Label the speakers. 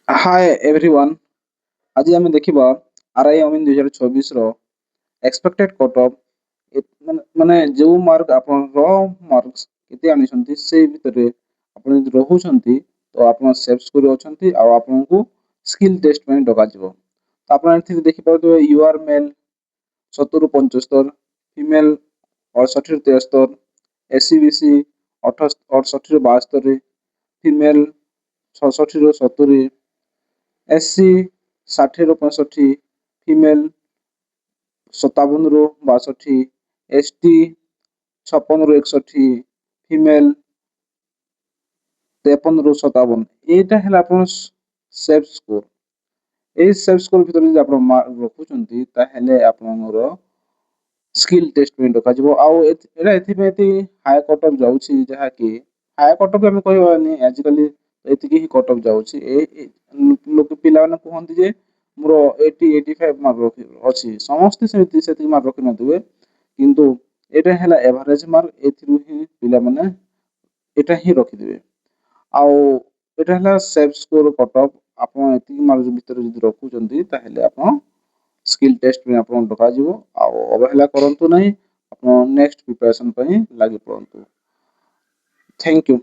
Speaker 1: Hi everyone. आज आम देखा आरआई अमीन 2024 रो एक्सपेक्टेड कट ऑफ माने जो मार्क आप मार्क्स केते आनी से भितर आप रोचंती तो आप सेफ स्कोर अच्छी आपको स्किल टेस्ट में डक तो आप देखिए यू आर मेल 70 ରୁ 75, ଫିମେଲ 68 ରୁ 73, ଏସି ବିସି 68 ରୁ 72, ଫିମେଲ 66 ରୁ 70, एससी 60 ରୁ 65, ଫିମେଲ 57 ରୁ 62, एसटी 56 ରୁ 61, ଫିମେଲ 53 ରୁ 57। এইটা ହେଲା ଆପଣ ସେଫ୍ ସ୍କୋର। এই ସେଫ୍ ସ୍କୋର ଭିତରେ ଯଦି ଆପଣ ମାର୍କ ରଖୁଛନ୍ତି ତାହେଲେ ଆପଣଙ୍କର ସ୍କିଲ୍ ଟେଷ୍ଟ ପାଇଁ ଡକାଯିବ। ଆଉ ଏଇଟା ଏଥିପାଇଁ ଏତେ ହାଇ କଟ୍ ଅଫ୍ ଯାଉଛି ଯାହାକି ହାଇ କଟ୍ ଅଫ୍ ଆମେ କହିବାନି, ଆଜିକାଲି ଏତିକି ହିଁ କଟ୍ ଅଫ୍ ଯାଉଛି। ଲୋକ ପିଲାମାନେ କୁହନ୍ତି ଯେ ମୋର 80-85 ମାର୍କ ଅଛି, ସମସ୍ତେ ସେମିତି ସେତିକି ମାର୍କ ରଖିନଥିବେ, କିନ୍ତୁ ଏଇଟା ହେଲା ଏଭରେଜ ମାର୍କ, ଏଥିରୁ ହିଁ ପିଲାମାନେ ଏଇଟା ହିଁ ରଖିଥିବେ। ଆଉ ଏଇଟା ହେଲା ସେଫ୍ ସ୍କୋର କଟ୍ ଅଫ୍। ଆପଣ ଏତିକି ମାର୍କ ଭିତରେ ଯଦି ରଖୁଛନ୍ତି ତାହେଲେ ଆପଣ ସ୍କିଲ୍ ଟେଷ୍ଟ ପାଇଁ ଆପଣଙ୍କୁ ଡକାଯିବ। ଆଉ ଅବହେଳା କରନ୍ତୁ ନାହିଁ, ଆପଣ ନେକ୍ସଟ ପ୍ରିପାରେସନ୍ ପାଇଁ ଲାଗି ପଡ଼ନ୍ତୁ। Thank you.